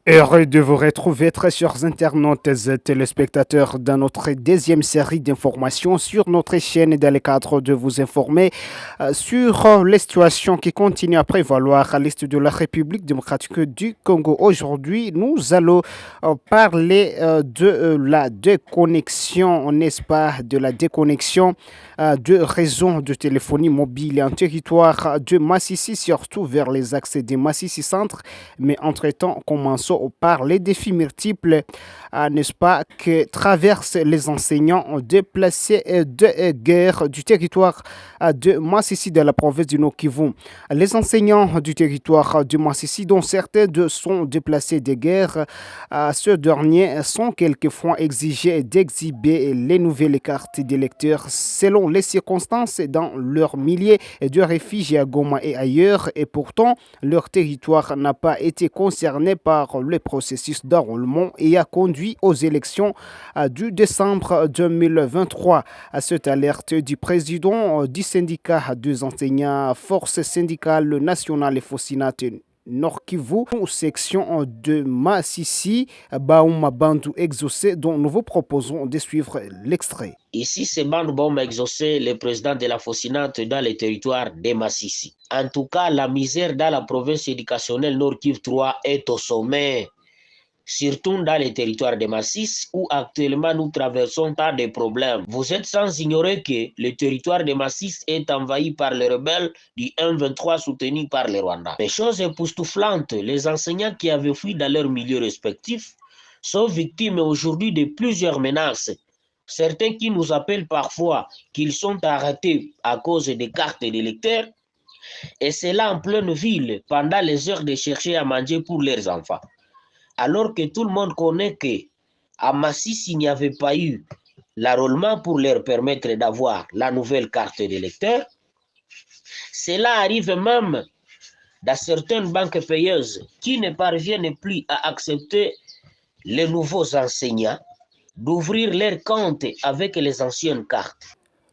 Heureux de vous retrouver, très chers internautes et téléspectateurs, dans notre deuxième série d'informations sur notre chaîne dans le cadre de vous informer sur les situations qui continuent à prévaloir à l'est de la République démocratique du Congo. Aujourd'hui, nous allons parler de la déconnexion, n'est-ce pas, de la déconnexion de réseaux de téléphonie mobile en territoire de Massissi, surtout vers les accès de Massissi Centre. Mais entre-temps, commençons par les défis multiples, n'est-ce pas, que traversent les enseignants déplacés de guerre du territoire de Massissi de la province du Nord-Kivu. Les enseignants du territoire de Massissi, dont certains sont déplacés de guerre, ceux derniers sont quelquefois exigés d'exhiber les nouvelles cartes d'électeurs selon les circonstances dans leur milliers de réfugiés à Goma et ailleurs, et pourtant leur territoire n'a pas été concerné par le processus d'enrôlement et a conduit aux élections du décembre 2023. À cette alerte du président du syndicat des enseignants, force syndicale nationale et Fosinat Nord Kivu, section de Massissi, Baouma Bandou Exaucé, dont nous vous proposons de suivre l'extrait. Ici, c'est Bandou Exaucé, le président de la Fosinate dans le territoire de Massissi. En tout cas, la misère dans la province éducationnelle Nord Kivu 3 est au sommet, surtout dans les territoires de Massissi où actuellement nous traversons tant de problèmes. Vous êtes sans ignorer que le territoire de Massissi est envahi par les rebelles du M23 soutenus par le Rwanda. Mais chose époustouflante, les enseignants qui avaient fui dans leurs milieux respectifs sont victimes aujourd'hui de plusieurs menaces. Certains qui nous appellent parfois qu'ils sont arrêtés à cause des cartes d'électeurs, et c'est là en pleine ville, pendant les heures de chercher à manger pour leurs enfants. Alors que tout le monde connaît qu'à Massissi, il n'y avait pas eu l'enrôlement pour leur permettre d'avoir la nouvelle carte d'électeur. Cela arrive même dans certaines banques payeuses qui ne parviennent plus à accepter les nouveaux enseignants d'ouvrir leurs comptes avec les anciennes cartes.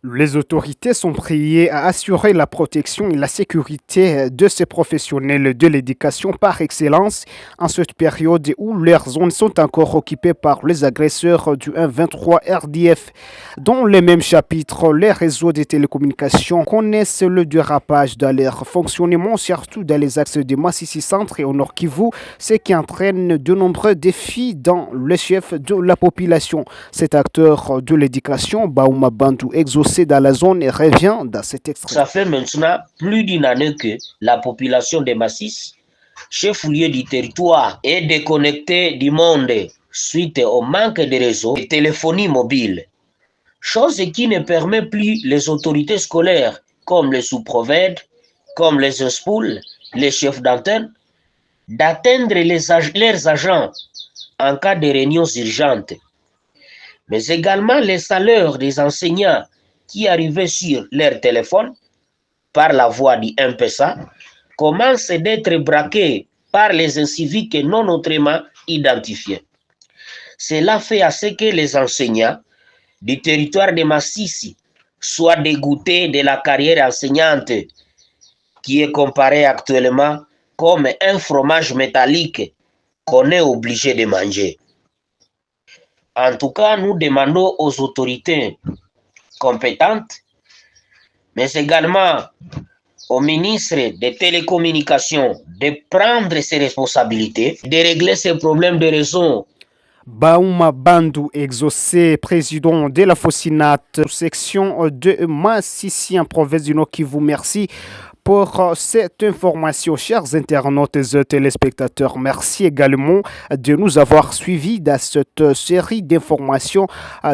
Les autorités sont priées à assurer la protection et la sécurité de ces professionnels de l'éducation par excellence en cette période où leurs zones sont encore occupées par les agresseurs du 1-23 RDF. Dans le même chapitre, les réseaux de télécommunications connaissent le dérapage dans leur fonctionnement, surtout dans les axes de Massissi Centre et au Nord Kivu, ce qui entraîne de nombreux défis dans le chef de la population. Cet acteur de l'éducation, Baouma Bandou Exaucé, dans la zone et revient dans cet extrait. Ça fait maintenant plus d'une année que la population de Massissi, chef-lieu du territoire, est déconnectée du monde suite au manque de réseaux de téléphonie mobile. Chose qui ne permet plus les autorités scolaires, comme les sous-prophètes, comme les spools, les chefs d'antenne, d'atteindre leurs agents en cas de réunions urgentes. Mais également les salaires des enseignants qui arrivaient sur leur téléphone par la voie du M-Pesa commencent d'être braqués par les inciviques non autrement identifiés. Cela fait à ce que les enseignants du territoire de Massissi soient dégoûtés de la carrière enseignante qui est comparée actuellement comme un fromage métallique qu'on est obligé de manger. En tout cas, nous demandons aux autorités compétentes, mais également au ministre des Télécommunications de prendre ses responsabilités, de régler ces problèmes de réseau. Baouma Bandou Exaucé, président de la Fosinat, section de Massissi en province du Nord Kivu. Merci pour cette information, chers internautes et téléspectateurs. Merci également de nous avoir suivis dans cette série d'informations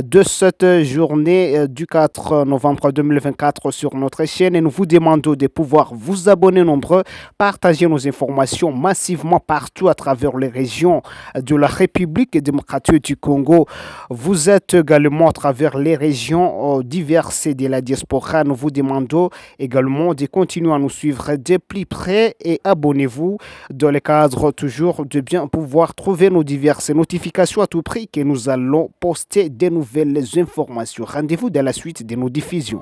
de cette journée du 4 novembre 2024 sur notre chaîne. Et nous vous demandons de pouvoir vous abonner nombreux, partager nos informations massivement partout à travers les régions de la République démocratique du Congo. Vous êtes également à travers les régions diverses de la diaspora. Nous vous demandons également de continuer à nous suivre de plus près et abonnez-vous dans le cadre toujours de bien pouvoir trouver nos diverses notifications à tout prix que nous allons poster de nouvelles informations. Rendez-vous dans la suite de nos diffusions.